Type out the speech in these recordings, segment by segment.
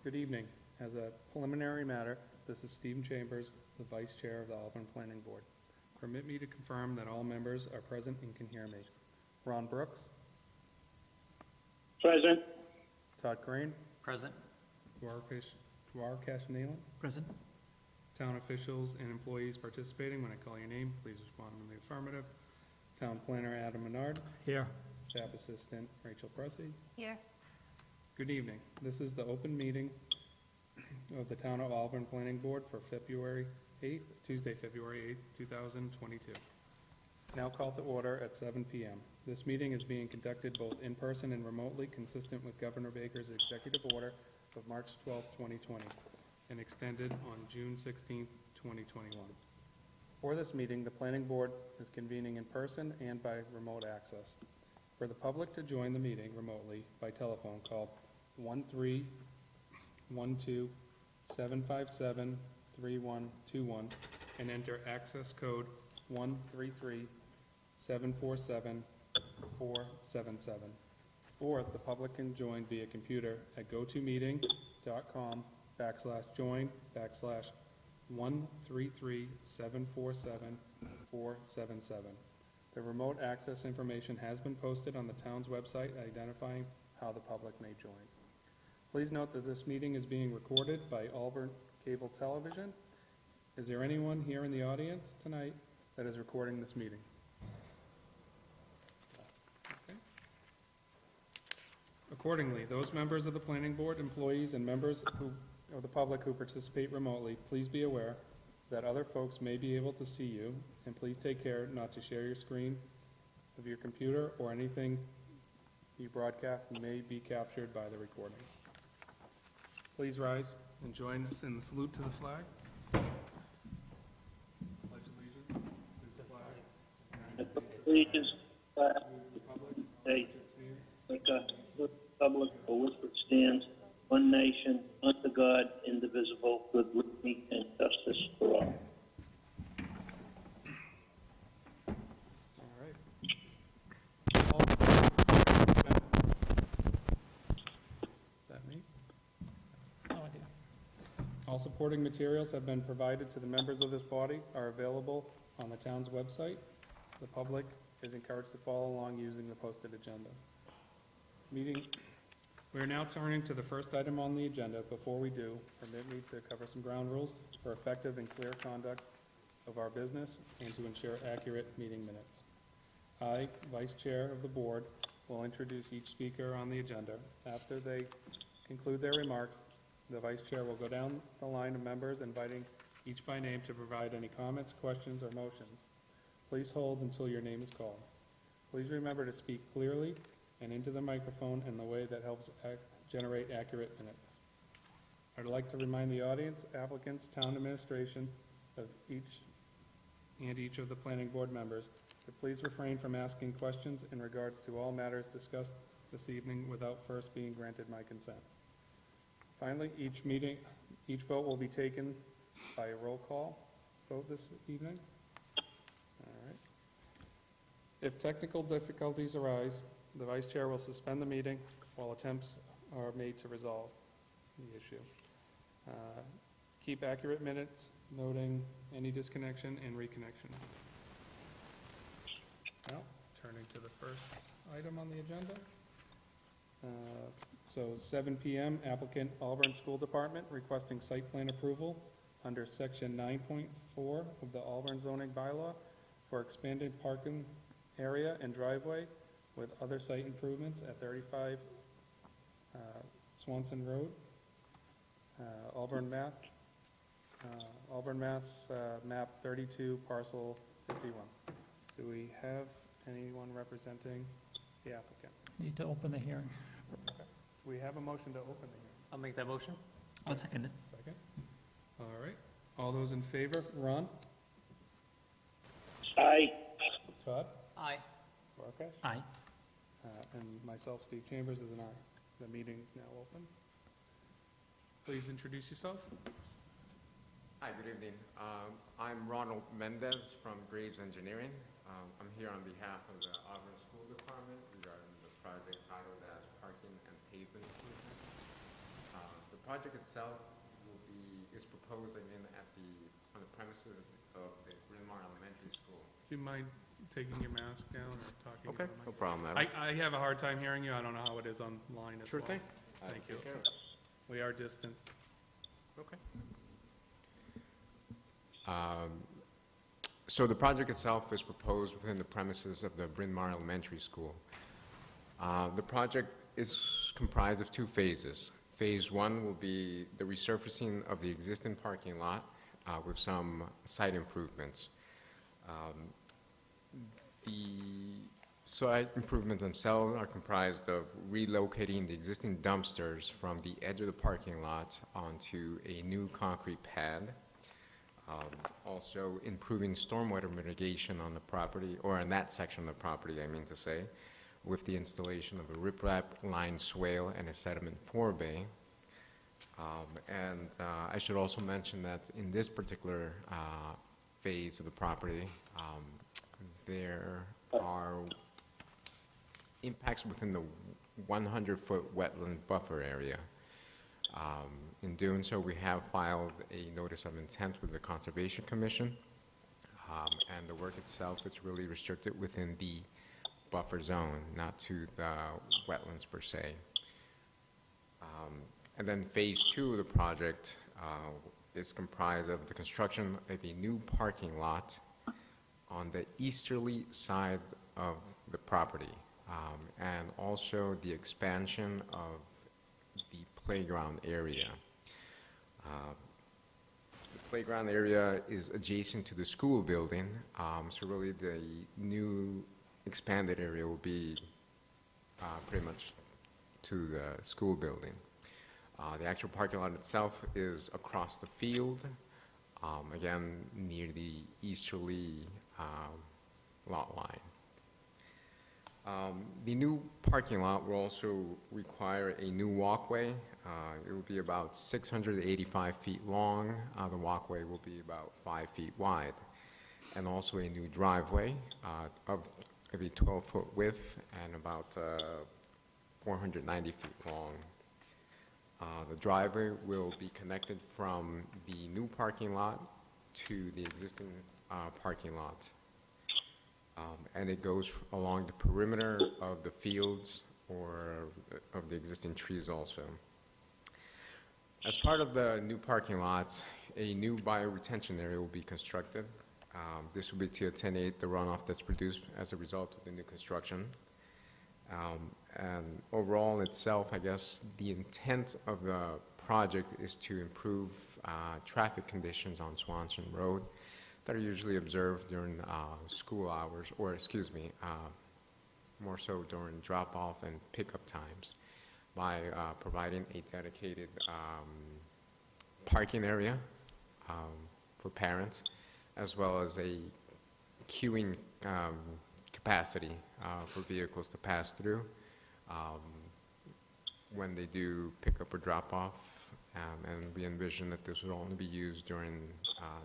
Good evening. As a preliminary matter, this is Stephen Chambers, the Vice Chair of the Auburn Planning Board. Permit me to confirm that all members are present and can hear me. Ron Brooks, Present. Todd Crane, Present. Duarkesh Nealon. Present. Town officials and employees participating, when I call your name, please respond in the affirmative. Town Planner Adam Menard, Here. Staff Assistant Rachel Pressey. Here. Good evening. This is the open meeting of the Town of Auburn Planning Board for February 8th, Tuesday, February 8th, 2022. Now call to order at 7 p.m. This meeting is being conducted both in person and remotely, consistent with Governor Baker's executive order of March 12, 2020, and extended on June 16, 2021. For this meeting, the Planning Board is convening in person and by remote access. For the public to join the meeting remotely by telephone, call 1-312-757-3121 and enter access code 133-747-477. Or the public can join via computer at gotomeeting.com/join/133-747-477. The remote access information has been posted on the town's website identifying how the public may join. Please note that this meeting is being recorded by Auburn Cable Television. Is there anyone here in the audience tonight that is recording this meeting? Okay. Accordingly, those members of the planning board, employees, and members of the public who participate remotely, please be aware that other folks may be able to see you, and please take care not to share your screen of your computer or anything you broadcast may be captured by the recording. Please rise and join us in the salute to the flag. Pledge allegiance to the flag. Allegiance to the Republic. States, Republic for which it stands, one nation, under God, indivisible, with liberty and justice for all. All right. Is that me? No idea. All supporting materials have been provided to the members of this body, are available on the town's website. The public is encouraged to follow along using the posted agenda. We are now turning to the first item on the agenda. Before we do, permit me to cover some ground rules for effective and clear conduct of our business and to ensure accurate meeting minutes. I, Vice Chair of the Board, will introduce each speaker on the agenda. After they conclude their remarks, the Vice Chair will go down the line of members, inviting each by name to provide any comments, questions, or motions. Please hold until your name is called. Please remember to speak clearly and into the microphone in the way that helps generate accurate minutes. I'd like to remind the audience, applicants, town administration of each of the planning board members to please refrain from asking questions in regards to all matters discussed this evening without first being granted my consent. Finally, each vote will be taken by a roll call vote this evening. All right. If technical difficulties arise, the Vice Chair will suspend the meeting while attempts are made to resolve the issue. Keep accurate minutes, noting any disconnection and reconnection. Now, turning to the first item on the agenda. So 7 p.m., applicant Auburn School Department requesting site plan approval under section 9.4 of the Auburn zoning bylaw for expanded parking area and driveway with other site improvements at 35 Swanson Road, Auburn, Mass, map 32, parcel 51. Do we have anyone representing the applicant? Need to open the hearing. Do we have a motion to open the hearing? I'll make that motion. I'll second it. Second. All right. All those in favor? Ron? Aye. Todd? Aye. Duarkesh? Aye. And myself, Steve Chambers, is an aye. The meeting is now open. Please introduce yourself. Hi, good evening. I'm Ronald Mendez from Graves Engineering. I'm here on behalf of the Auburn School Department regarding the project titled as Parking and Pavement Improvements. The project itself is proposed, on the premises of the Bryn Mawr Elementary School. Do you mind taking your mask down or talking? Okay, into the no mic? problem, Adam. I have a hard time hearing you. I don't know how it is online as well. Sure thing. Thank you. Take care of it. We are distanced. Okay. So the project itself is proposed within the premises of the Bryn Mawr Elementary School. The project is comprised of two phases. Phase one will be the resurfacing of the existing parking lot with some site improvements. The site improvements themselves are comprised of relocating the existing dumpsters from the edge of the parking lot onto a new concrete pad. Also improving stormwater mitigation on the property, or in that section of the property, I mean to say, with the installation of a riprap lined swale and a sediment forebay. I should also mention that in this particular phase of the property, there are impacts within the 100-foot wetland buffer area. In doing so, we have filed a notice of intent with the Conservation Commission, and the work itself is really restricted within the buffer zone, not to the wetlands per se. And then phase two of the project is comprised of the construction of a new parking lot on the easterly side of the property, and also the expansion of the playground area. The playground area is adjacent to the school building, so really the new expanded area will be pretty much to the school building. The actual parking lot itself is across the field, again, near the easterly lot line. The new parking lot will also require a new walkway. It will be about 685 feet long. The walkway will be about 5 feet wide. And also a new driveway of maybe 12-foot width and about 490 feet long. The driveway will be connected from the new parking lot to the existing parking lot. And it goes along the perimeter of the fields or of the existing trees also. As part of the new parking lot, a new bioretention area will be constructed. This will be to attenuate the runoff that's produced as a result of the new construction. And overall itself, I guess, the intent of the project is to improve traffic conditions on Swanson Road that are usually observed during school hours, or more so during drop-off and pickup times, by providing a dedicated parking area for parents, as well as a queuing capacity for vehicles to pass through when they do pick up or drop off. And we envision that this will only be used during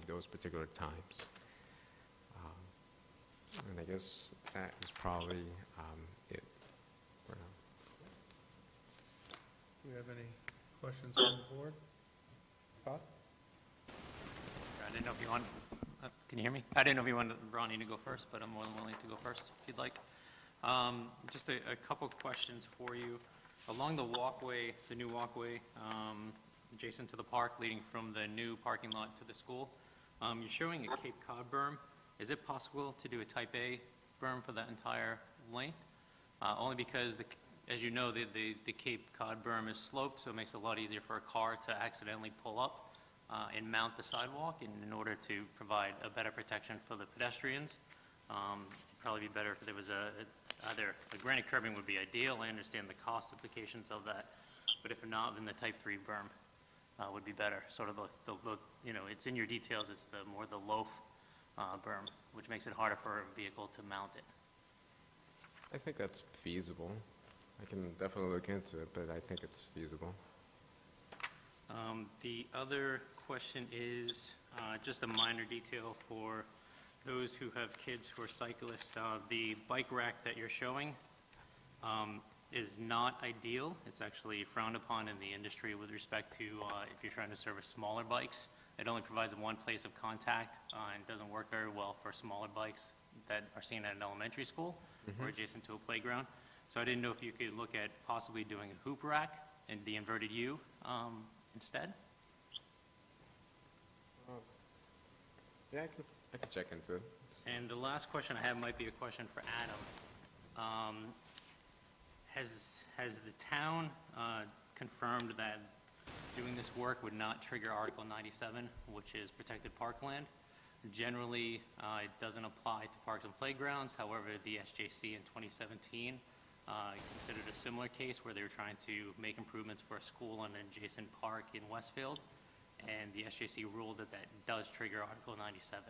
those particular times. And I guess that is probably it for now. Do we have any questions from the board? Todd? I didn't know if you want, can you hear me? I didn't know if you wanted Ronnie to go first, but I'm more than willing to go first if you'd like. Just a couple questions for you. Along the walkway, the new walkway, adjacent to the park leading from the new parking lot to the school, you're showing a Cape Cod berm. Is it possible to do a type A berm for that entire length? Only because, as you know, the Cape Cod berm is sloped, so it makes it a lot easier for a car to accidentally pull up and mount the sidewalk, and in order to provide a better protection for the pedestrians. It'd probably be better if there was either a granite curbing would be ideal. I understand the cost implications of that, but if not, then the type 3 berm would be better. Sort of the you know, it's in your details, it's the more the loaf berm, which makes it harder for a vehicle to mount it. I think that's feasible. I can definitely look into it, but I think it's feasible. The other question is just a minor detail for those who have kids who are cyclists. The bike rack that you're showing, is not ideal. It's actually frowned upon in the industry with respect to if you're trying to service smaller bikes. It only provides one place of contact and doesn't work very well for smaller bikes that are seen at an elementary school or adjacent to a playground. So I didn't know if you could look at possibly doing a hoop rack and the inverted U instead. Yeah, I can check into it. And the last question I have might be a question for Adam. Has the town confirmed that doing this work would not trigger Article 97, which is protected parkland? Generally, it doesn't apply to parks and playgrounds. However, the SJC in 2017 considered a similar case where they were trying to make improvements for a school and an adjacent park in Westfield, and the SJC ruled that that does trigger Article 97.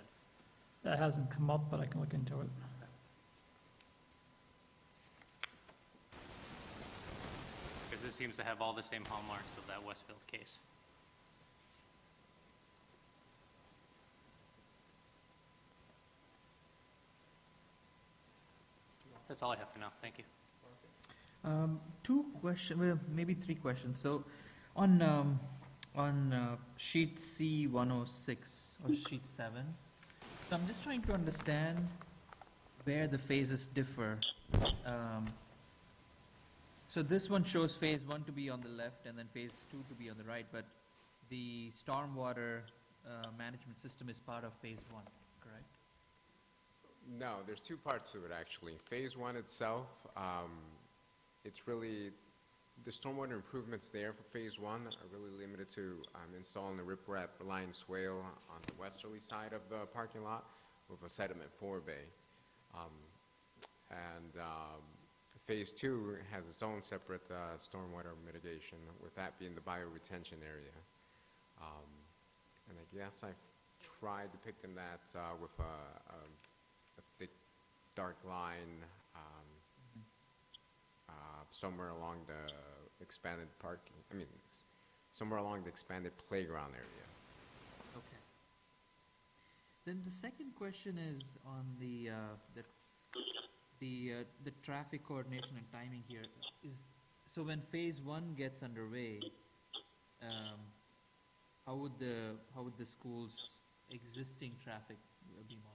That hasn't come up, but I can look into it. Because it seems to have all the same hallmarks of that Westfield case. That's all I have for now. Thank you. Two questions, well, maybe three questions. So, on sheet C106 or sheet 7, so I'm just trying to understand where the phases differ. So this one shows phase 1 to be on the left and then phase 2 to be on the right, but the stormwater management system is part of phase 1, correct? No, there's two parts to it, actually. Phase 1 itself, it's really, the stormwater improvements there for Phase 1 are really limited to installing the riprap line swale on the westerly side of the parking lot with a sediment forebay. Phase 2 has its own separate stormwater mitigation, with that being the bioretention area. And I guess I've tried depicting that with a thick, dark line somewhere along the expanded parking, somewhere along the expanded playground area. Okay. Then the second question is on the traffic coordination and timing here. So when phase 1 gets underway, how would the school's existing traffic be monitored?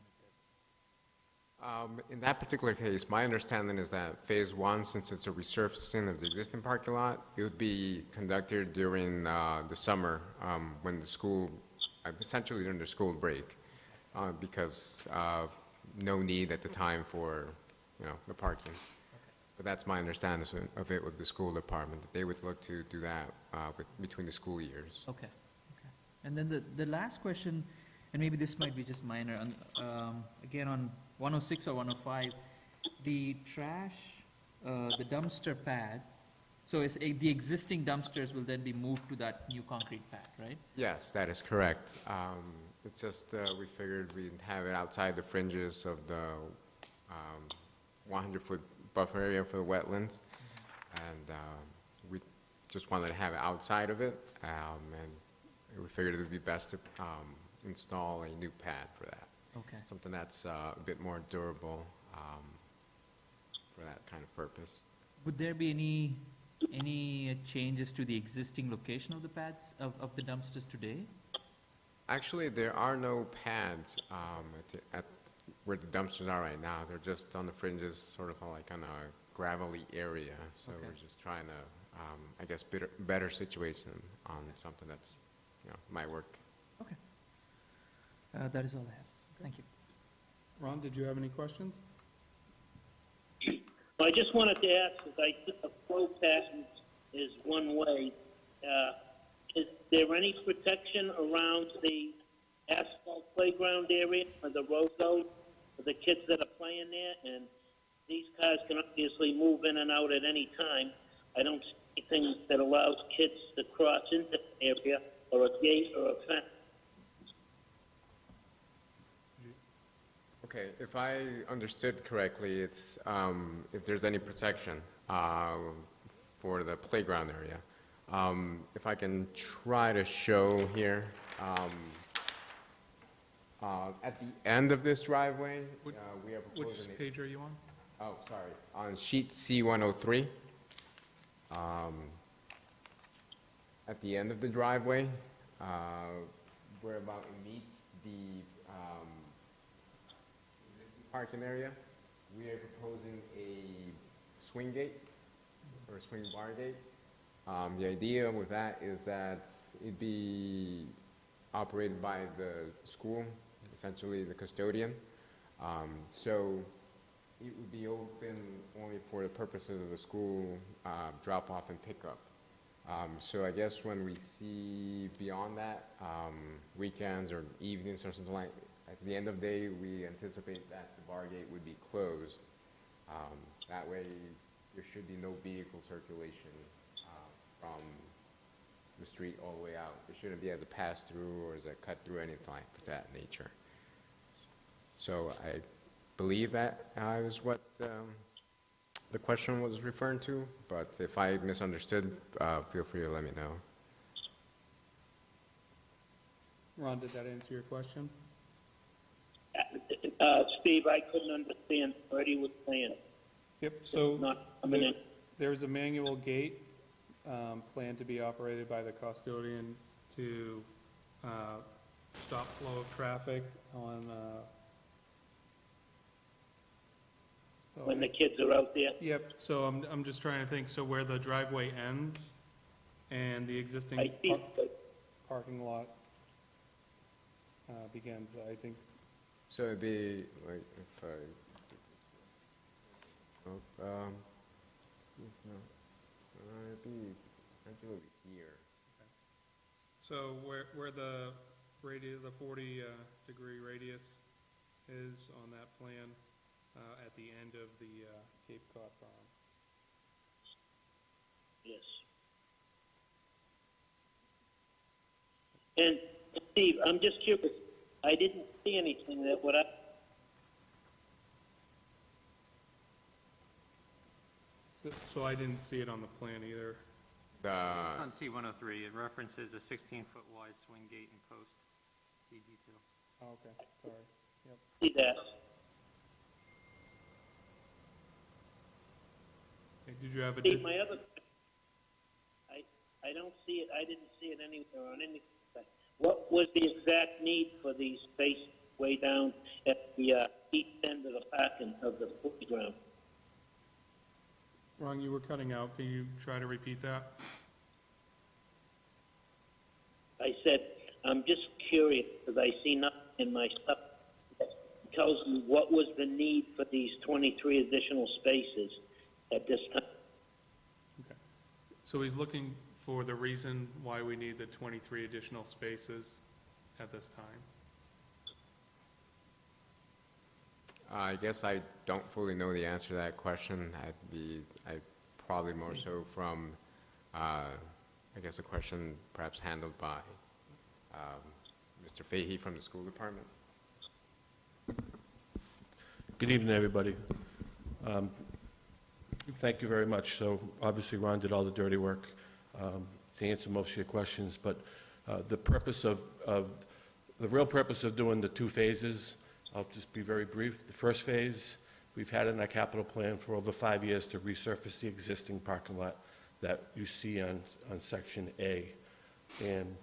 In that particular case, my understanding is that Phase 1, since it's a resurfacing of the existing parking lot, it would be conducted during the summer, when the school, essentially during the school break, because of no need at the time for, the parking. But that's my understanding of it with the school department, that they would look to do that between the school years. Okay. And then the last question, and maybe this might be just minor, again on 106 or 105, the trash, the dumpster pad, so the existing dumpsters will then be moved to that new concrete pad, right? Yes, that is correct. It's just, we figured we'd have it outside the fringes of the 100-foot buffer area for the wetlands, and we just wanted to have it outside of it, and we figured it would be best to install a new pad for that. Okay. Something that's a bit more durable for that kind of purpose. Would there be any changes to the existing location of the pads, of the dumpsters today? Actually, there are no pads at where the dumpsters are right now. They're just on the fringes, sort of like on a gravelly area. So Okay. we're just trying to, I guess, better situate them on something that's, might work. Okay. That is all I have. Thank you. Ron, did you have any questions? I just wanted to ask, if a flow pattern is one way, is there any protection around the asphalt playground area or the road zone for the kids that are playing there? And these cars can obviously move in and out at any time. I don't see anything that allows kids to cross into the area or a gate or a fence. Okay, if I understood correctly, it's if there's any protection for the playground area. If I can try to show here, at the end of this driveway, we are proposing. Which page are you on? Oh, sorry, on sheet C103. At the end of the driveway, where about it meets the existing parking area, we are proposing a swing gate, or a swing bar gate. The idea with that is that it'd be operated by the school, essentially the custodian. So it would be open only for the purposes of the school drop-off and pickup. So I guess when we see beyond that, weekends or evenings or something like, at the end of the day, we anticipate that the bar gate would be closed. That way, there should be no vehicle circulation from the street all the way out. It shouldn't be able to pass through or is a cut through, anything like that nature. So I believe that is what the question was referring to, but if I misunderstood, feel free to let me know. Ron, did that answer your question? Steve, I couldn't understand what he was saying. Yep, so Not coming in. there's a manual gate planned to be operated by the custodian to stop flow of traffic on, so When the kids are out there. Yep, so I'm just trying to think, so where the driveway ends and the existing I see, parking lot begins, I think, So it'd be like if I, it'd be essentially over here. so where the radius, the 40 degree radius is on that plan at the end of the Cape Cod Farm. yes. And Steve, I'm just curious, I didn't see anything that would, So I didn't see it on the plan either. It's on C-103, it references a 16-foot wide swing gate and post, CD2. Oh, okay, sorry. Yep. see that. Okay, did you have a, Steve, my other, I don't see it, I didn't see it anywhere on anything. What was the exact need for these spaces way down at the east end of the parking of the playground? Ron, you were cutting out, can you try to repeat that? I said, I'm just curious, because I see nothing in my stuff that tells me what was the need for these 23 additional spaces at this time. Okay. So he's looking for the reason why we need the 23 additional spaces at this time. I guess I don't fully know the answer to that question. I'd probably more so from, I guess a question perhaps handled by Mr. Fahey from the school department. Good evening, everybody. Thank you very much. So obviously Ron did all the dirty work to answer most of your questions, but the purpose of the real purpose of doing the two phases, I'll just be very brief. The first phase, we've had in our capital plan for over 5 years to resurface the existing parking lot that you see on Section A. And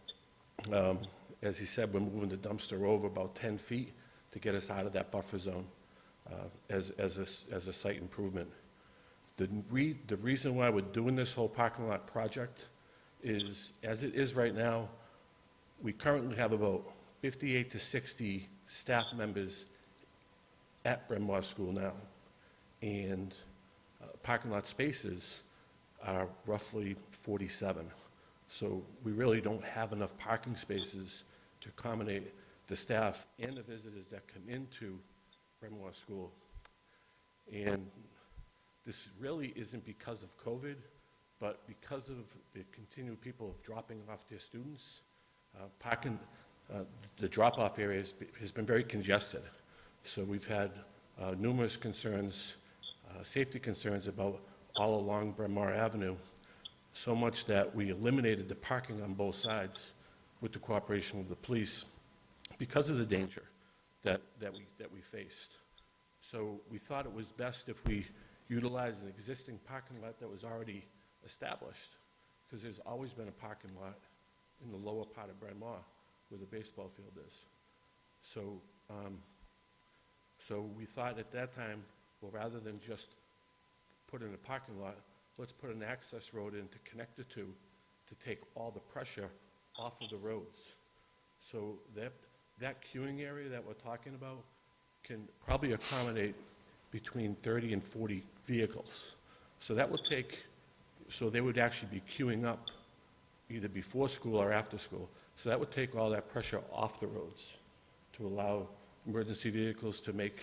as he said, we're moving the dumpster over about 10 feet to get us out of that buffer zone as a site improvement. The reason why we're doing this whole parking lot project is, as it is right now, we currently have about 58 to 60 staff members at Bryn Mawr School now, and parking lot spaces are roughly 47. So we really don't have enough parking spaces to accommodate the staff and the visitors that come into Bryn Mawr School. And this really isn't because of COVID, but because of the continued people dropping off their students. The drop-off area has been very congested. So we've had numerous concerns, safety concerns about all along Bryn Mawr Avenue, so much that we eliminated the parking on both sides with the cooperation of the police because of the danger that we faced. So we thought it was best if we utilized an existing parking lot that was already established, because there's always been a parking lot in the lower part of Bryn Mawr where the baseball field is. So, so we thought at that time, well, rather than just put in a parking lot, let's put an access road in to connect the two, to take all the pressure off of the roads. So that queuing area that we're talking about can probably accommodate between 30 and 40 vehicles. So that would take, so they would actually be queuing up either before school or after school. So that would take all that pressure off the roads to allow emergency vehicles to make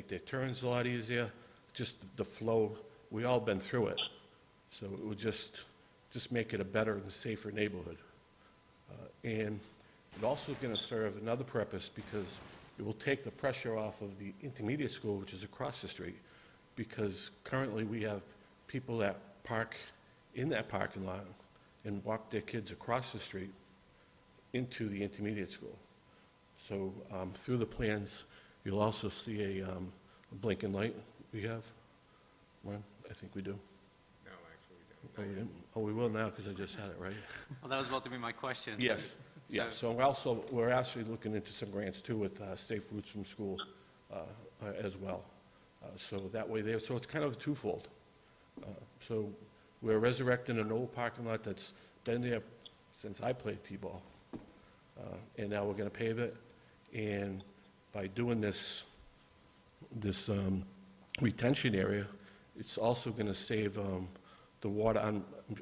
their turns a lot easier, just the flow. We all been through it. So it would just make it a better and safer neighborhood. And it's also going to serve another purpose, because it will take the pressure off of the intermediate school, which is across the street, because currently we have people that park in that parking lot and walk their kids across the street into the intermediate school. So through the plans, you'll also see a blinking light we have. Well, I think we do. No, actually, we Oh, don't. we didn't? Oh, we will now, because I just had it, right? Well, that was about to be my question. So- Yes, yeah, so we're actually looking into some grants too with Safe Routes from School as well. So that way there, so it's kind of twofold. So we're resurrecting an old parking lot that's been there since I played T-ball. And now we're gonna pave it, and by doing this retention area, it's also gonna save the water.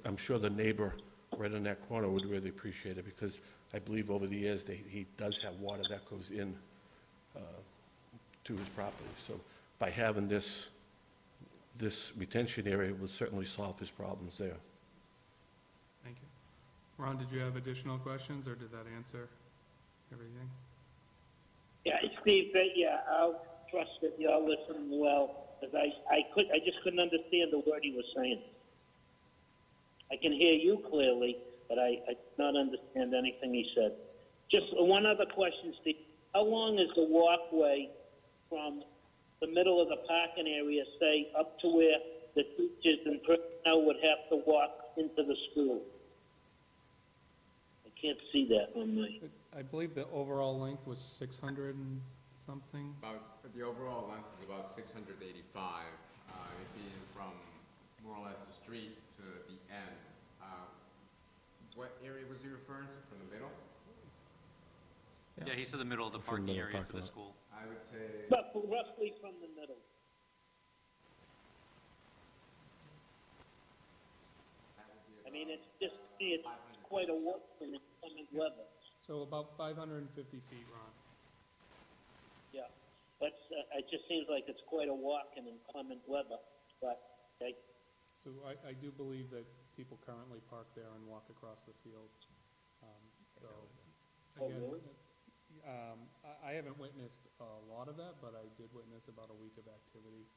I'm sure the neighbor right in that corner would really appreciate it, because I believe over the years, he does have water that goes in to his property. So by having this retention area will certainly solve his problems there. Thank you. Ron, did you have additional questions, or did that answer everything? Yeah, Steve, yeah, I'll trust that you're listening well, because I just couldn't understand the word he was saying. I can hear you clearly, but I did not understand anything he said. Just one other question, Steve. How long is the walkway from the middle of the parking area, say, up to where the teachers and personnel would have to walk into the school? I can't see that on my... I believe the overall length was 600 and something. The overall length is about 685. It'd be from more or less the street to the end. What area was he referring to, from the middle? Yeah, he said the middle of the From the parking area to parking the lot. school. I would say, But roughly from the middle. that would be I mean, it's just, it's quite a walk in inclement weather. So about 550 feet, Ron. Yeah, that's, it just seems like it's quite a walk in inclement weather, but, So I do believe that people currently park there and walk across the field. So, Oh, again, really? I haven't witnessed a lot of that, but I did witness about a week of activity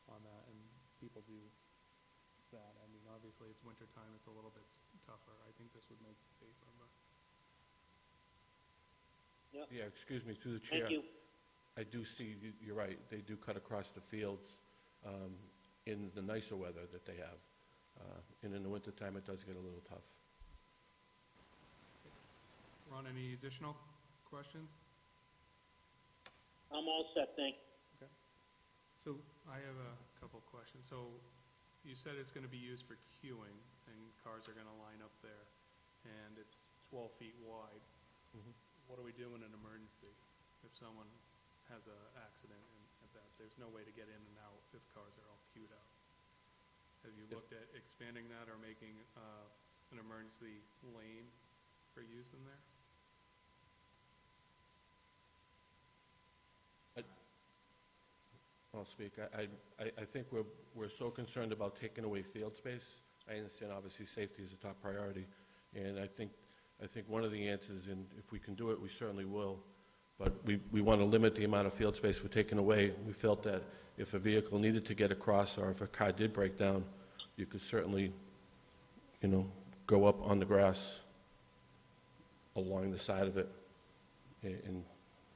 on that, and people do that. I mean, obviously, it's winter time, it's a little bit tougher. I think this would make it safer, but. Yeah, excuse me, through the chair. thank you. I do see, you're right, they do cut across the fields in the nicer weather that they have. And in the wintertime, it does get a little tough. Ron, any additional questions? I'm all set, thank you. So I have a couple of questions. So you said it's going to be used for queuing, and cars are going to line up there, and it's 12 feet wide. Mhm. What do we do in an emergency if someone has an accident and that there's no way to get in and out if cars are all queued up? Have you looked at expanding that or making an emergency lane for use in there? I'll speak. I think we're so concerned about taking away field space. I understand, obviously, safety is a top priority, and I think one of the answers, and if we can do it, we certainly will, but we want to limit the amount of field space we're taking away. We felt that if a vehicle needed to get across, or if a car did break down, you could certainly, go up on the grass along the side of it and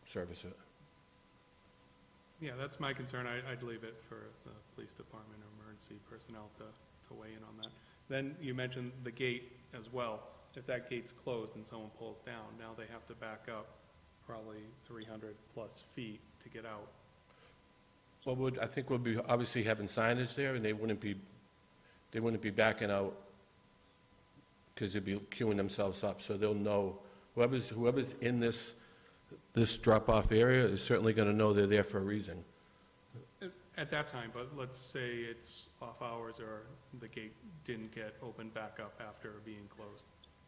service it. Yeah, that's my concern. I'd leave it for the police department or emergency personnel to weigh in on that. Then you mentioned the gate as well. If that gate's closed and someone pulls down, now they have to back up probably 300-plus feet to get out. Well, I think we'll be obviously having signage there, and they wouldn't be backing out because they'd be queuing themselves up, so they'll know, whoever's in this drop-off area is certainly going to know they're there for a reason. At that time, but let's say it's off hours or the gate didn't get opened back up after being closed.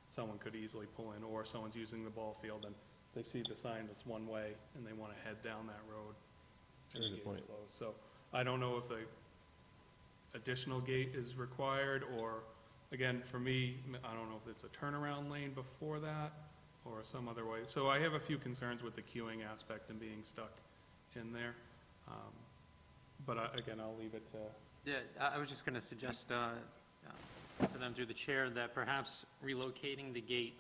Someone could easily pull in, or someone's using the ball field and they see the sign that's one way and they want to head down that road. And the Good gate's point. closed. So I don't know if a additional gate is required, or, again, for me, I don't know if it's a turnaround lane before that or some other way. So I have a few concerns with the queuing aspect and being stuck in there. But again, I'll leave it to, Yeah, I was just going to suggest to them through the chair that perhaps relocating the gate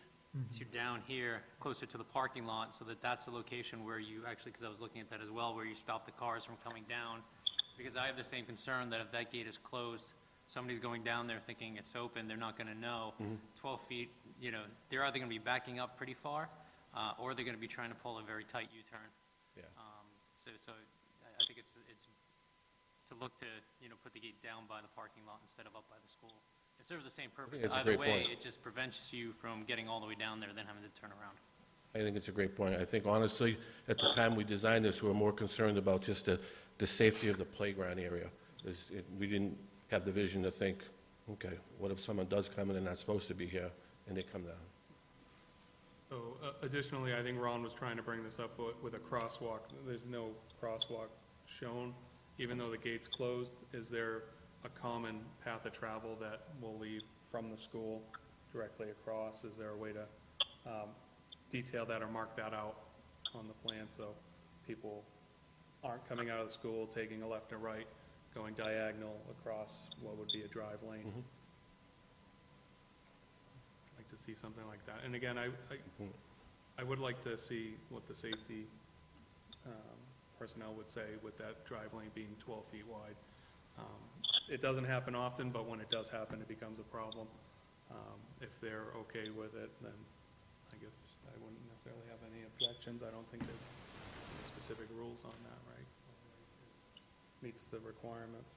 to down here, closer to the parking lot, so that that's a location where you actually, because I was looking at that as well, where you stop the cars from coming down. Because I have the same concern that if that gate is closed, somebody's going down there thinking it's open, they're not going to know. 12 feet, they're either going to be backing up pretty far, or they're going to be trying to pull a very tight U-turn. Yeah. So I think it's to look to, put the gate down by the parking lot instead of up by the school. It serves the same purpose. that's a Either great way, point. it just prevents you from getting all the way down there, then having to turn around. I think it's a great point. I think honestly, at the time we designed this, we were more concerned about just the safety of the playground area. We didn't have the vision to think, okay, what if someone does come in and not supposed to be here, and they come down? so additionally, I think Ron was trying to bring this up with a crosswalk. There's no crosswalk shown, even though the gate's closed. Is there a common path of travel that will lead from the school directly across? Is there a way to detail that or mark that out on the plan so people aren't coming out of the school, taking a left or right, going diagonal across what would be a drive lane? I'd like to see something like that. And again, I would like to see what the safety personnel would say with that drive lane being 12 feet wide. It doesn't happen often, but when it does happen, it becomes a problem. If they're okay with it, then I guess I wouldn't necessarily have any objections. I don't think there's specific rules on that, right? Meets the requirements.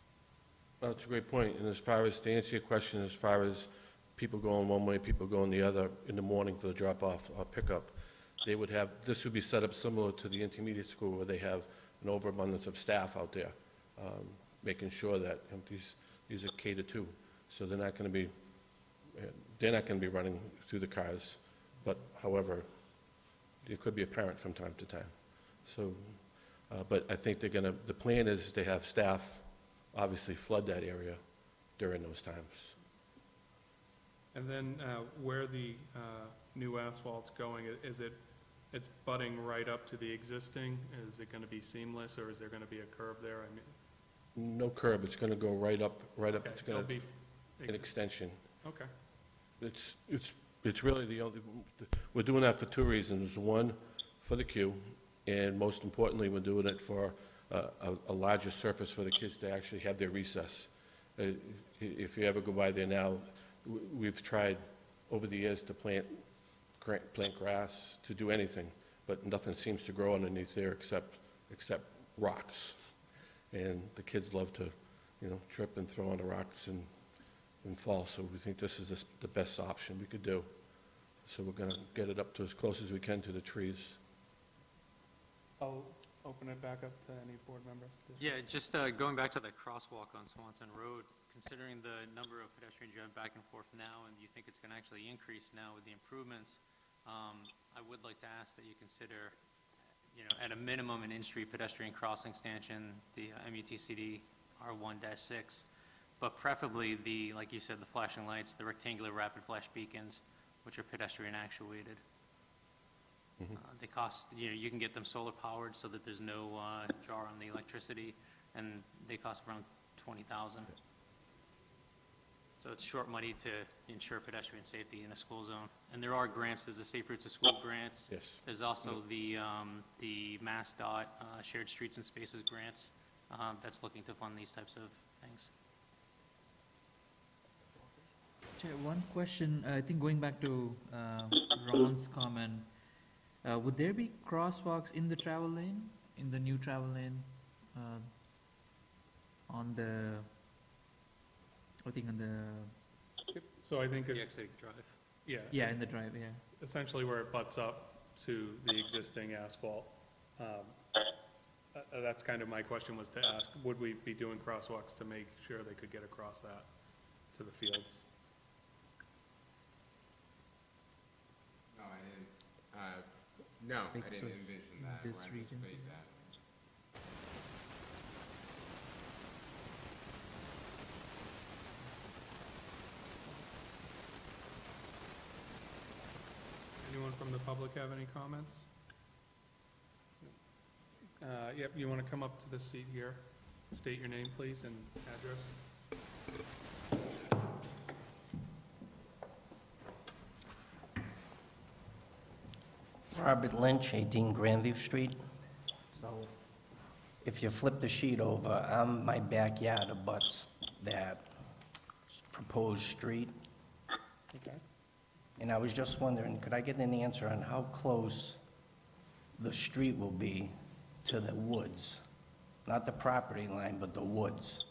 Well, that's a great point. And as far as, to answer your question, as far as people going one way, people going the other in the morning for the drop-off or pickup, they would have, this would be set up similar to the intermediate school where they have an overabundance of staff out there, making sure that these are catered to. So they're not going to be running through the cars. But however, there could be a parent from time to time. So, but I think the plan is to have staff obviously flood that area during those times. And then where the new asphalt's going, it's butting right up to the existing? Is it going to be seamless, or is there going to be a curb there? I mean, No curb, it's going to go right up, okay, it's going to be an extension. Okay. It's really we're doing that for two reasons. One, for the queue, and most importantly, we're doing it for a larger surface for the kids to actually have their recess. If you ever go by there now, we've tried over the years to plant grass, to do anything, but nothing seems to grow underneath there except rocks. And the kids love to, trip and throw on the rocks and fall, so we think this is the best option we could do. So we're going to get it up to as close as we can to the trees. I'll open it back up to any board members. Yeah, just going back to the crosswalk on Swanson Road, considering the number of pedestrians you have back and forth now, and you think it's going to actually increase now with the improvements, I would like to ask that you consider, at a minimum, an in-street pedestrian crossing stanchion, the MUTCD R1-6, but preferably like you said, the flashing lights, the rectangular rapid flash beacons, which are pedestrian actuated. They cost, you can get them solar powered so that there's no jar on the electricity, and they cost around $20,000. So it's short money to ensure pedestrian safety in a school zone. And there are grants, there's a Safe Routes to School grants. Yes. There's also the MassDOT Shared Streets and Spaces grants that's looking to fund these types of things. Chair, one question, I think going back to Ron's comment, would there be crosswalks in the travel lane, in the new travel lane? On the, I think on the, So I think, The exit drive. yeah, in the drive, yeah. essentially where it butts up to the existing asphalt. That's kind of my question, was to ask, would we be doing crosswalks to make sure they could get across that to the fields? No, I didn't, no, Like, I didn't so envision in that, this or region? anticipate that. Anyone from the public have any comments? Yep, you want to come up to the seat here? State your name, please, and address. Robert Lynch, 18 Grandview Street. So if you flip the sheet over, my backyard abuts that proposed street. Okay. And I was just wondering, could I get an answer on how close the street will be to the woods? Not the property line, but the woods.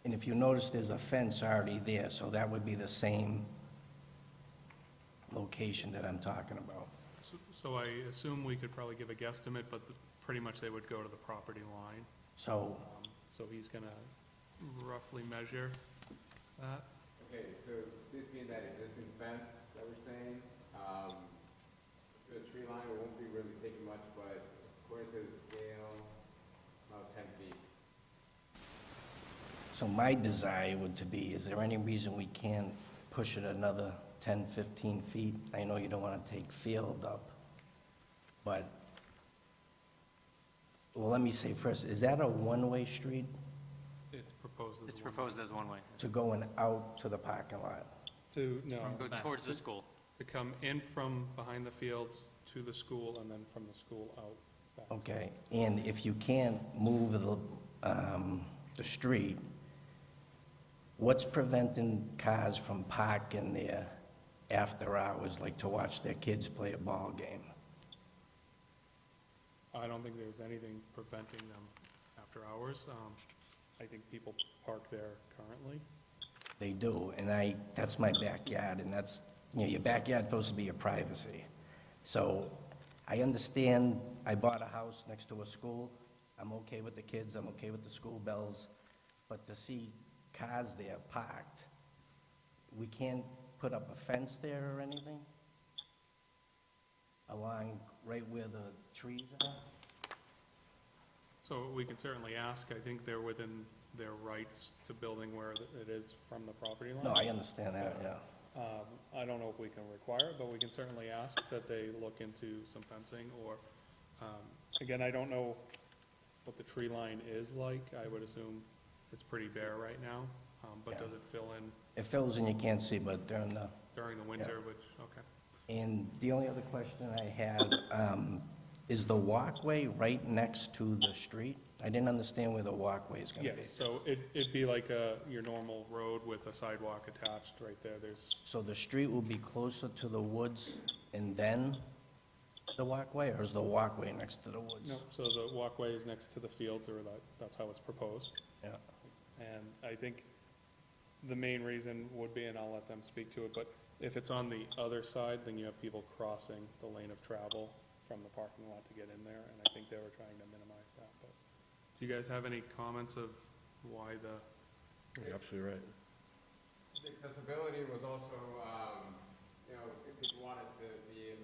And if you notice, there's a fence already there, so that would be the same location that I'm talking about. So I assume we could probably give a guesstimate, but pretty much they would go to the property line. So, So he's going to roughly measure that. Okay, so this being that existing fence that we're saying, to the tree line, it won't be really taking much, but according to the scale, about 10 feet. so my desire would to be, is there any reason we can't push it another 10, 15 feet? I know you don't want to take field up, but, well, let me say first, is that a one-way street It's proposed as It's one. proposed as one way. to going out to the parking lot? No, Go towards the school. to come in from behind the fields to the school and then from the school out back. Okay, and if you can't move the street, what's preventing cars from parking there after hours, like to watch their kids play a ball game? I don't think there's anything preventing them after hours. I think people park there currently. They do, and that's my backyard, and that's, your backyard's supposed to be your privacy. So, I understand, I bought a house next to a school, I'm okay with the kids, I'm okay with the school bells, but to see cars there parked, we can't put up a fence there or anything? Along, right where the trees are? So we can certainly ask. I think they're within their rights to building where it is from the property line. No, I understand that, yeah. I don't know if we can require it, but we can certainly ask that they look into some fencing or, again, I don't know what the tree line is like. I would assume it's pretty bare right now, but Yeah. does it fill in It fills and you can't see, but during the, during the winter, which, okay. and the only other question I had, is the walkway right next to the street? I didn't understand where the walkway is gonna be. Yes, so it'd be like your normal road with a sidewalk attached right there. There's, So the street will be closer to the woods and then the walkway, or is the walkway next to the woods? no, so the walkway is next to the fields, or that's how it's proposed. Yeah, And I think the main reason would be, and I'll let them speak to it, but if it's on the other side, then you have people crossing the lane of travel from the parking lot to get in there, and I think they were trying to minimize that, but do you guys have any comments of why the, You're absolutely right. The accessibility was also, if people wanted to be in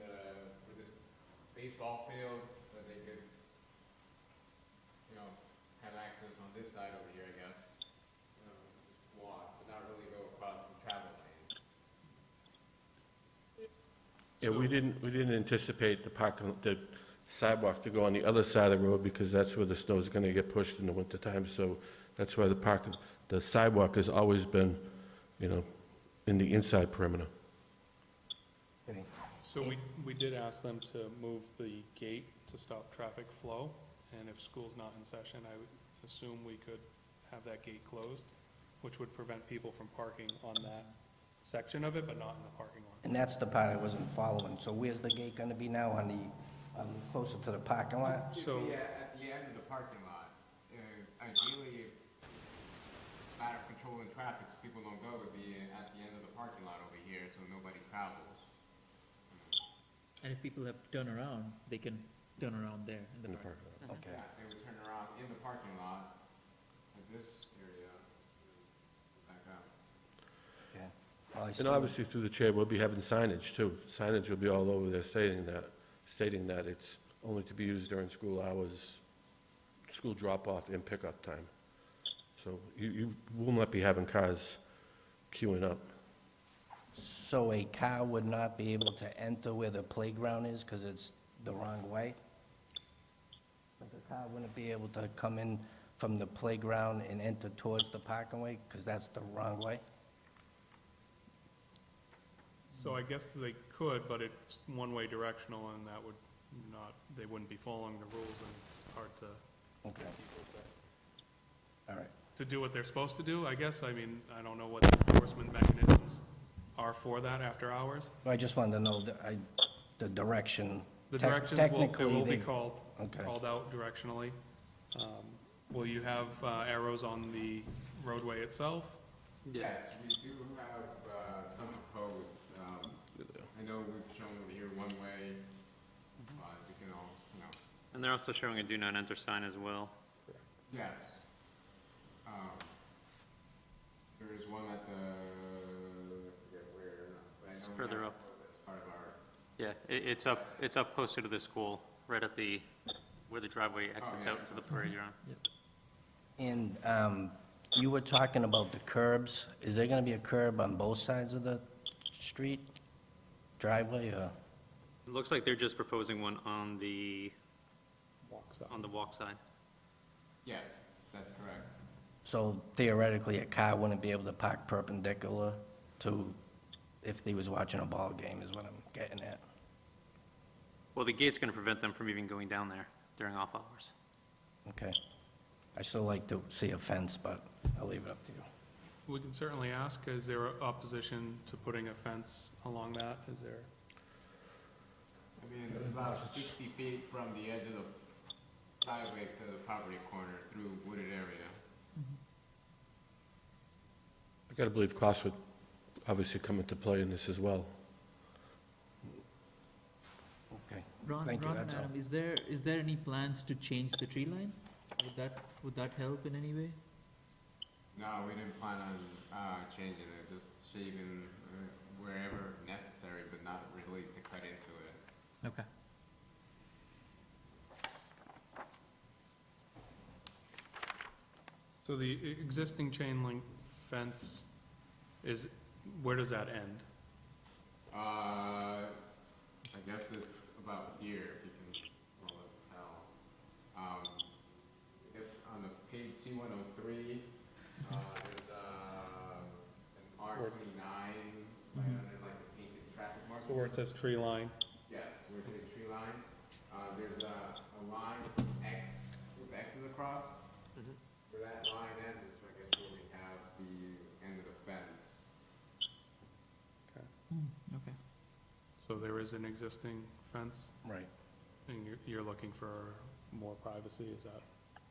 with this baseball field, that they could, have access on this side over here, I guess. Just walk, but not really go across the travel lane. Yeah, we didn't anticipate the sidewalk to go on the other side of the road because that's where the snow's gonna get pushed in the wintertime, so that's why the sidewalk has always been, in the inside perimeter. okay. so we did ask them to move the gate to stop traffic flow, and if school's not in session, I would assume we could have that gate closed, which would prevent people from parking on that section of it, but not in the parking lot. And that's the part I wasn't following. So where's the gate gonna be now, closer to the parking lot? So, At the end of the parking lot. Ideally, out of controlling traffic, so people don't go, would be at the end of the parking lot over here, so nobody travels. And if people have to turn around, they can turn around there in the park. Okay. Yeah, they would turn around in the parking lot, at this area, back out. Okay. Well, I And still- obviously, through the chair, we'll be having signage, too. Signage will be all over there stating that it's only to be used during school hours, school drop-off and pickup time. So you will not be having cars queuing up. So a car would not be able to enter where the playground is because it's the wrong way? Like a car wouldn't be able to come in from the playground and enter towards the parking way because that's the wrong way? so I guess they could, but it's one-way directional, and that would not, they wouldn't be following the rules, and it's hard to, Okay, all right. to do what they're supposed to do, I guess. I mean, I don't know what the enforcement mechanisms are for that after hours. Well, I just wanted to know the direction. The Tec- directions will, it technically, will be they- called, Okay. called out directionally. Will you have arrows on the roadway itself? Yes, we do have some proposed. I know we've shown over here one way, we can all, And they're also showing a do not enter sign as well. yes. There is one at the, I forget where, but I It's know we further have up. as part of our, Yeah, it's up closer to the school, right at the, where the driveway exits yeah. out to the parade ground. And you were talking about the curbs. Is there going to be a curb on both sides of the street, driveway, or? It looks like they're just proposing one on the Walk side. walk side. yes, that's correct. So theoretically, a car wouldn't be able to park perpendicular to, if he was watching a ball game, is what I'm getting at. Well, the gate's gonna prevent them from even going down there during off hours. Okay. I still like to see a fence, but I'll leave it up to you. We can certainly ask, is there opposition to putting a fence along that? Is there? I mean, it's about 60 feet from the edge of the driveway to the property corner through wooded area. I gotta believe cost would obviously come into play in this as well. Okay. Ron, Thank you, Ron and that's all. Adam, is there any plans to change the tree line? Would that help in any way? No, we didn't plan on changing it, just shaving wherever necessary, but not really to cut into it. Okay. So the existing chain link fence is, where does that end? I guess it's about here, if you can more or less tell. I guess on the page C-103, there's an R-29, right under like the painted traffic mark. So where it says tree line? Yes, where it says tree line. There's a line X, with X's across. Where that line ends, is I guess where we have the end of the fence. Okay. So there is an existing fence, Right. and you're looking for more privacy, is that?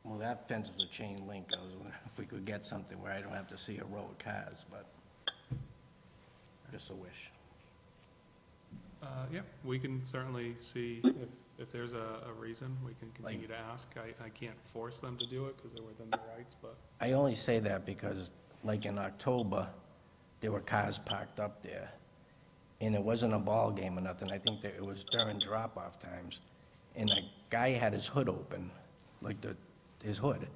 Well, that fence is a chain link. I was wondering if we could get something where I don't have to see a row of cars, but just a wish. Yeah, we can certainly see if there's a reason, we can continue to ask. I can't force them to do it because they're within their rights, but I only say that because, like in October, there were cars parked up there, and it wasn't a ball game or nothing. I think that it was during drop-off times, and a guy had his hood open, like his hood,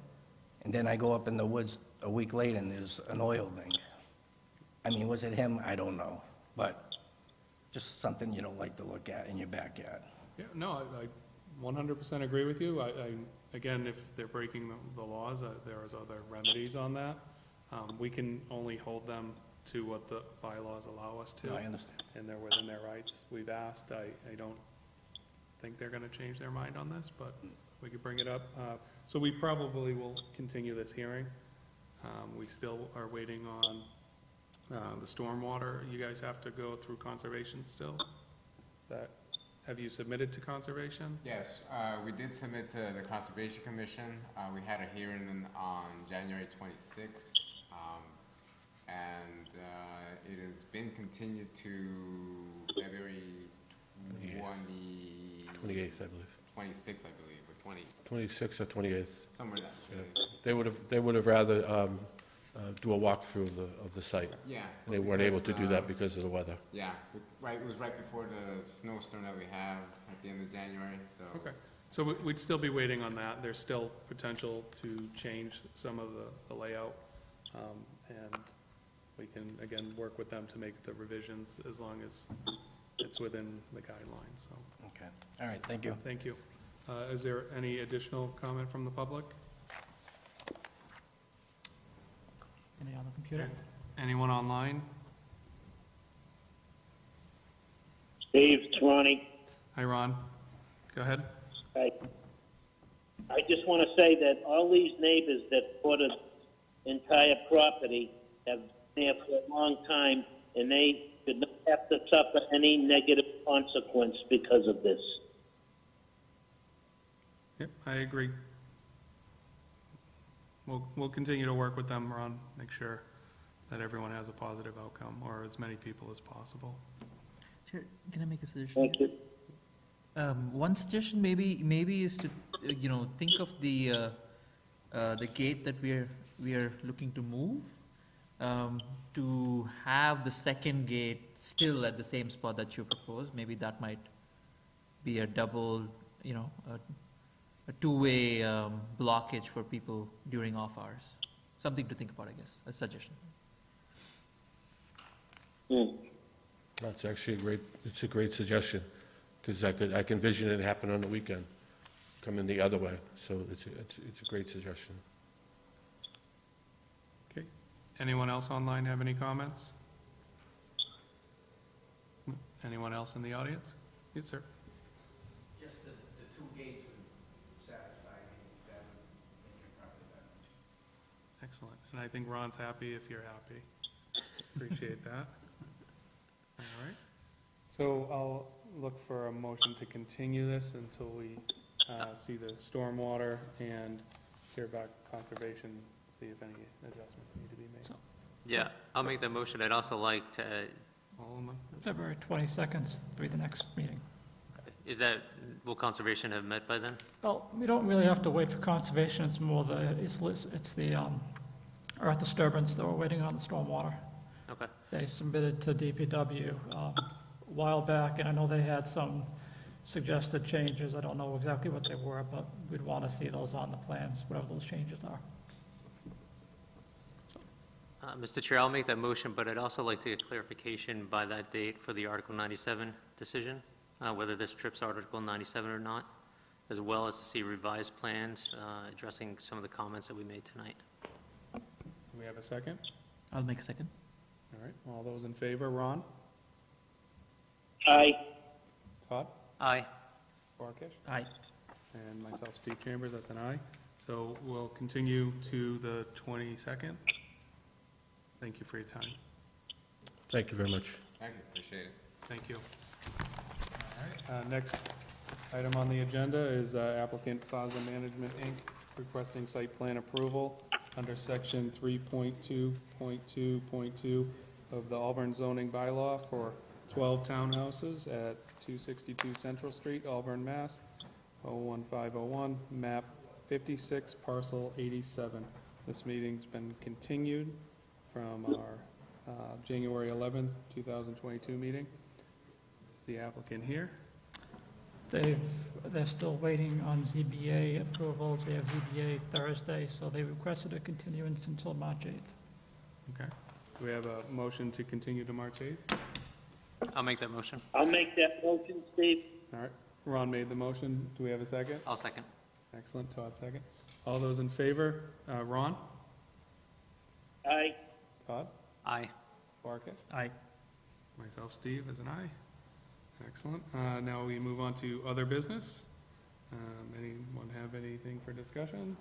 and then I go up in the woods a week later, and there's an oil thing. I mean, was it him? I don't know, but just something you don't like to look at in your backyard. yeah, no, I 100% agree with you. Again, if they're breaking the laws, there is other remedies on that. We can only hold them to what the bylaws allow us to. No, I understand. And they're within their rights. We've asked, I don't think they're gonna change their mind on this, but we could bring it up. So we probably will continue this hearing. We still are waiting on The stormwater, you guys have to go through conservation still? Have you submitted to conservation? Yes, we did submit to the Conservation Commission. We had a hearing on January 26th, and it has been continued to February 28th, I believe. 26th, I believe, or 26th or 28th. somewhere in that vicinity. They would have rather do a walkthrough of the site. Yeah. And they weren't able to do that because of the weather. Yeah, right, it was right before the snowstorm that we have at the end of January, so. Okay, so we'd still be waiting on that. There's still potential to change some of the layout. And we can, again, work with them to make the revisions as long as it's within the guidelines, so. Okay, all right, thank you. Thank you. Is there any additional comment from the public? Any on the computer? Anyone online? Dave, it's Ronnie. Hi, Ron. Go ahead. I just want to say that all these neighbors that bought an entire property have been there for a long time, and they should not have to suffer any negative consequence because of this. Yep, I agree. We'll continue to work with them, Ron, make sure that everyone has a positive outcome, or as many people as possible. Chair, can I make a suggestion? Thank you. One suggestion maybe is to, think of the gate that we are looking to move, to have the second gate still at the same spot that you proposed. Maybe that might be a double, a two-way blockage for people during off hours. Something to think about, I guess, a suggestion. That's actually it's a great suggestion, because I can envision it happen on the weekend, coming the other way, so it's a great suggestion. Okay. Anyone else online have any comments? Anyone else in the audience? Yes, sir. Just the two gates would satisfy me, that would make your property better. Excellent. And I think Ron's happy if you're happy. Appreciate that. All right. So I'll look for a motion to continue this until we see the stormwater and hear back conservation, see if any adjustments need to be made. So- Yeah, I'll make that motion. I'd also like to, All in the- February 22nd will be the next meeting. will conservation have met by then? Well, we don't really have to wait for conservation, it's more it's the earth disturbance that we're waiting on, the stormwater. Okay. They submitted to DPW a while back, and I know they had some suggested changes. I don't know exactly what they were, but we'd want to see those on the plans, whatever those changes are. Mr. Chair, I'll make that motion, but I'd also like to get clarification by that date for the Article 97 decision, whether this trips Article 97 or not, as well as to see revised plans addressing some of the comments that we made tonight. Do we have a second? I'll make a second. All right. All those in favor, Ron? Aye. Todd? Aye. Barkish? Aye. And myself, Steve Chambers, that's an aye. So we'll continue to the 22nd. Thank you for your time. Thank you very much. Thank you, appreciate it. Thank you. All right, next item on the agenda is applicant Faza Management, Inc., requesting site plan approval under section 3.2.2.2 of the Auburn zoning bylaw for 12 townhouses at 262 Central Street, Auburn, Mass. 01501, map 56, parcel 87. This meeting's been continued from our January 11th, 2022 meeting. Is the applicant here? They're still waiting on ZBA approvals. They have ZBA Thursday, so they requested a continuance until March 8th. Okay. Do we have a motion to continue to March 8th? I'll make that motion. I'll make that motion, Steve. All right. Ron made the motion. Do we have a second? I'll second. Excellent. Todd, second. All those in favor? Ron? Aye. Todd? Aye. Barkett? Aye. Myself, Steve, is an aye. Excellent. Now we move on to other business. Anyone have anything for discussion?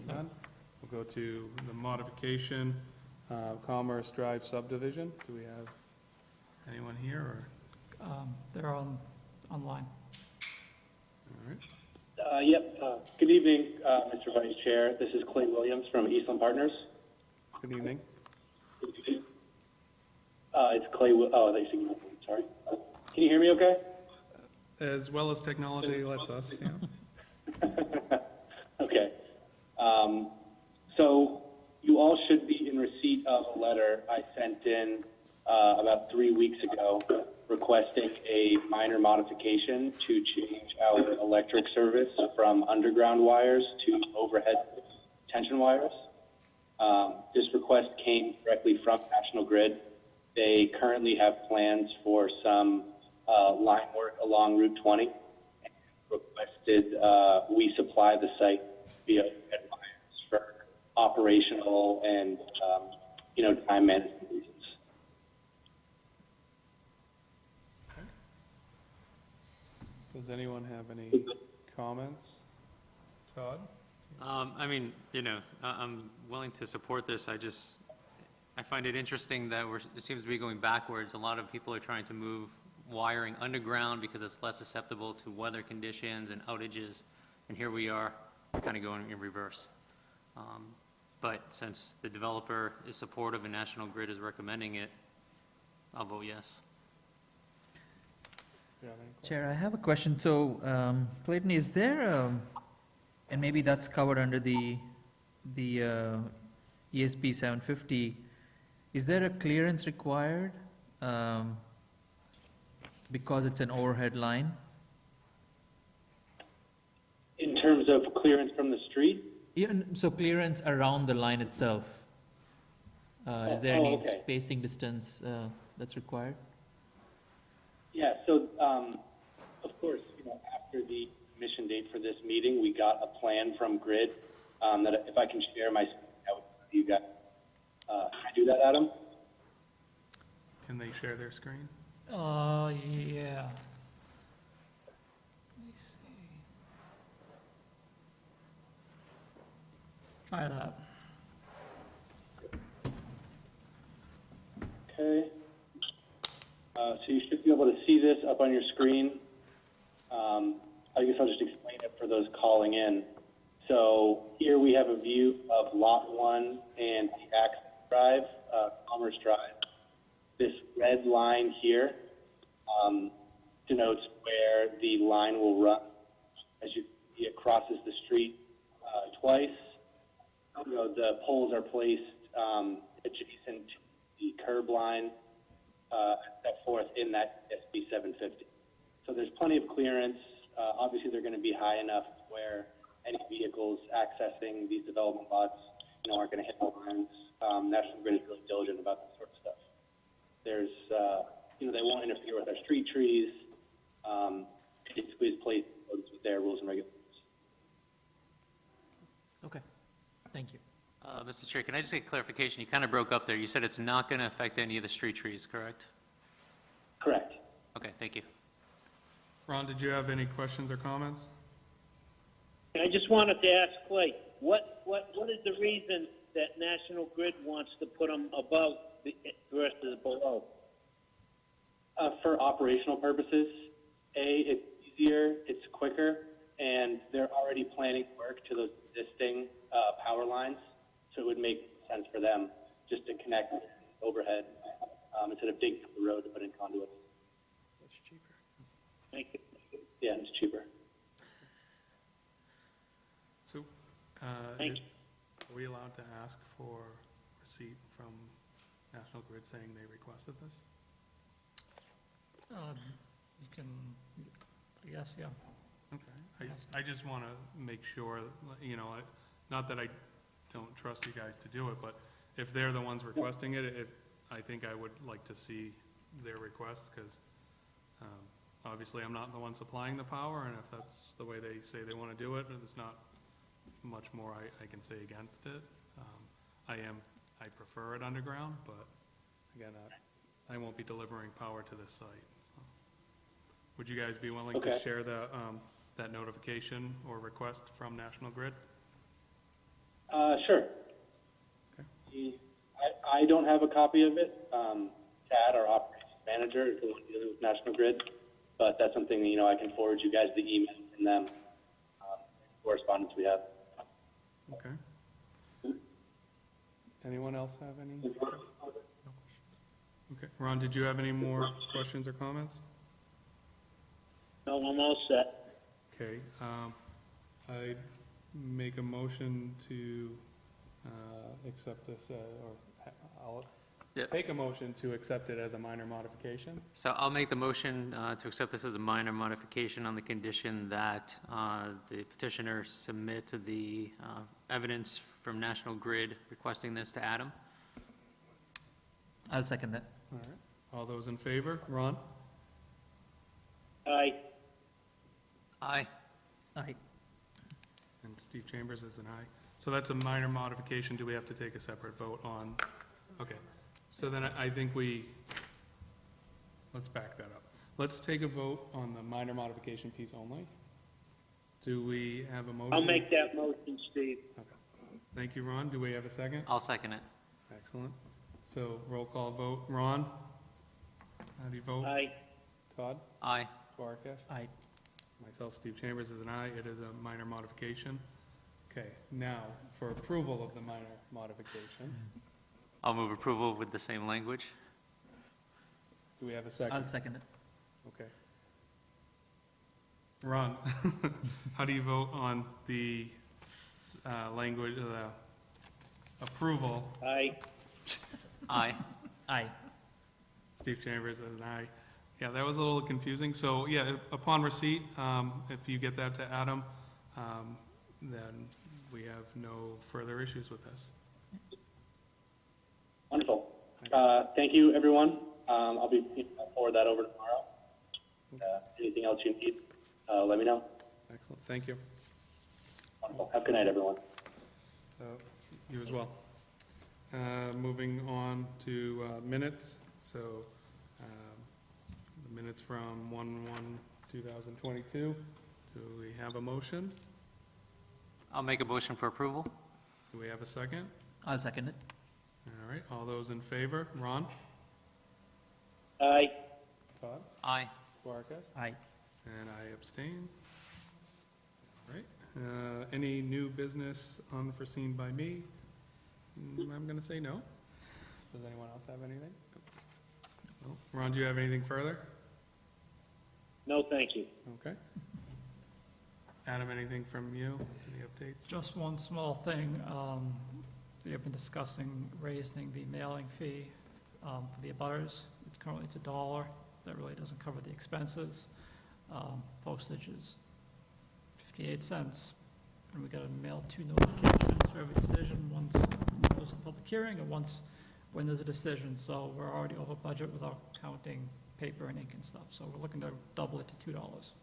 None? We'll go to the modification, Commerce Drive subdivision. Do we have anyone here, or? They're online. All right. Good evening, Mr. Vice Chair. This is Clay Williams from Eastland Partners. Good evening. It's Clay, sorry. Can you hear me okay? As well as technology lets us, yeah. Okay. So you all should be in receipt of a letter I sent in about 3 weeks ago requesting a minor modification to change our electric service from underground wires to overhead tension wires. This request came directly from National Grid. They currently have plans for some line work along Route 20 and requested we supply the site via overhead wires for operational and time management reasons. Does anyone have any comments? Todd? I mean, I'm willing to support this. I find it interesting that it seems to be going backwards. A lot of people are trying to move wiring underground because it's less susceptible to weather conditions and outages, and here we are kind of going in reverse. But since the developer is supportive and National Grid is recommending it, I'll vote yes. Do you have any questions? Chair, I have a question. So, Clayton, is there, and maybe that's covered under the ESP 750, is there a clearance required because it's an overhead line? In terms of clearance from the street? Yeah, so clearance around the line itself. Is there any okay. spacing distance that's required? Yeah, so, of course, after the mission date for this meeting, we got a plan from Grid that if I can share my screen, I would tell you guys. Can I do that, Adam? Can they share their screen? Yeah. Let me see. Try that. Okay. So you should be able to see this up on your screen. I guess I'll just explain it for those calling in. So here we have a view of Lot 1 and the access drive, Commerce Drive. This red line here denotes where the line will run. As you see, it crosses the street twice. The poles are placed adjacent to the curb line set forth in that SB 750. So there's plenty of clearance. Obviously, they're going to be high enough where any vehicles accessing these development lots, aren't going to hit the lines. National Grid is really diligent about this sort of stuff. There's, they won't interfere with our street trees. Basically, it's placed with their rules and regulations. Okay, thank you. Mr. Chair, can I just get clarification? You kind of broke up there. You said it's not going to affect any of the street trees, correct? Correct. Okay, thank you. Ron, did you have any questions or comments? I just wanted to ask Clay, what is the reason that National Grid wants to put them above versus below? For operational purposes, it's easier, it's quicker, and they're already planning work to those existing power lines, so it would make sense for them just to connect overhead instead of digging up the road to put in conduits. That's cheaper. Thank you. Yeah, it's cheaper. So, Thank you. are we allowed to ask for receipt from National Grid saying they requested this? You can, I guess, yeah. Okay. I just want to make sure, not that I don't trust you guys to do it, but if they're the ones requesting it, I think I would like to see their request, because obviously I'm not the one supplying the power, and if that's the way they say they want to do it, there's not much more I can say against it. I prefer it underground, but again, I won't be delivering power to this site. Would you guys be willing to Okay. share that notification or request from National Grid? Sure. Okay. I don't have a copy of it. Chad, our operations manager, is the one dealing with National Grid, but that's something, I can forward you guys the email from them, correspondence we have. Okay. Anyone else have any? Okay, Ron, did you have any more questions or comments? No, I'm all set. Okay, I'd make a motion to accept this, or I'll Yeah. take a motion to accept it as a minor modification. So I'll make the motion to accept this as a minor modification on the condition that the petitioner submit the evidence from National Grid requesting this to Adam. I'll second that. All right, all those in favor? Ron? Aye. Aye. Aye. And Steve Chambers is an aye. So that's a minor modification. Do we have to take a separate vote on? Okay, so then I think let's back that up. Let's take a vote on the minor modification piece only. Do we have a motion? I'll make that motion, Steve. Okay. Thank you, Ron. Do we have a second? I'll second it. Excellent. So roll call vote. Ron? How do you vote? Aye. Todd? Aye. Duarkesh? Aye. Myself, Steve Chambers, is an aye. It is a minor modification. Okay, now, for approval of the minor modification, I'll move approval with the same language. do we have a I'll second? second it. Okay. Ron, how do you vote on the language, approval? Aye. Aye. Aye. Steve Chambers is an aye. Yeah, that was a little confusing. So, yeah, upon receipt, if you get that to Adam, then we have no further issues with this. Wonderful. Thank you, everyone. I'll forward that over tomorrow. Anything else you need, let me know. Excellent, thank you. Wonderful. Have a good night, everyone. You as well. Moving on to minutes. So, the minutes from 1/1/2022. Do we have a motion? I'll make a motion for approval. Do we have a second? I'll second it. All right, all those in favor? Ron? Aye. Todd? Aye. Duarkesh? Aye. And I abstain. All right, any new business unforeseen by me? I'm gonna say no. Does anyone else have anything? No. Ron, do you have anything further? No, thank you. Okay. Adam, anything from you? Any updates? Just one small thing, we have been discussing raising the mailing fee for the abutters. Currently, it's $1. That really doesn't cover the expenses. Postage is 58 cents, and we got to mail 2 notifications for every decision, once it goes to the public hearing and once when there's a decision. So we're already over budget without counting paper and ink and stuff. So we're looking to double it to $2.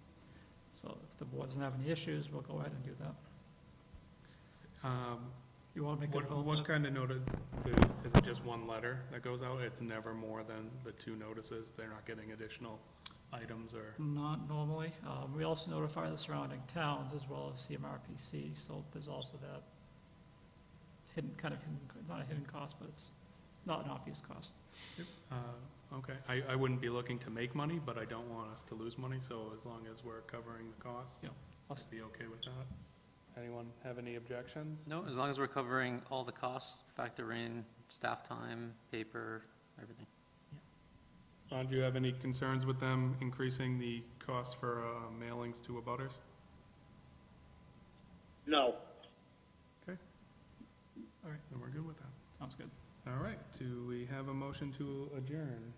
So if the board doesn't have any issues, we'll go ahead and do that. You want to make a vote? What kind of notice, is it just one letter that goes out? It's never more than the 2 notices? They're not getting additional items or? Not normally. We also notify the surrounding towns as well as CMRPC, so there's also that hidden, not a hidden cost, but it's not an obvious cost. Okay, I wouldn't be looking to make money, but I don't want us to lose money, so as long as we're covering the costs, Yeah. I'll be okay with that. Anyone have any objections? No, as long as we're covering all the costs, factor in staff time, paper, everything. Ron, do you have any concerns with them increasing the cost for mailings to abutters? No. Okay. All right, then we're good with that. Sounds good. All right, do we have a motion to adjourn?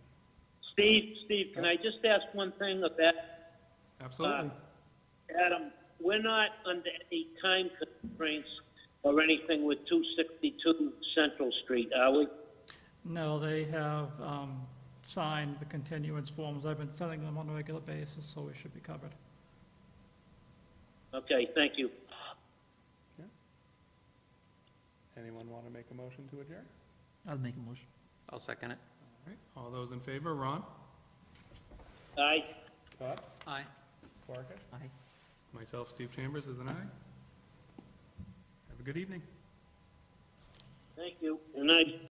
Steve, can I just ask one thing of that? Absolutely. Adam, we're not under any time constraints or anything with 262 Central Street, are we? No, they have signed the continuance forms. I've been sending them on a regular basis, so we should be covered. Okay, thank you. Anyone want to make a motion to adjourn? I'll make a motion. I'll second it. All right, all those in favor? Ron? Aye. Todd? Aye. Duarkesh? Aye. Myself, Steve Chambers, is an aye. Have a good evening. Thank you. And I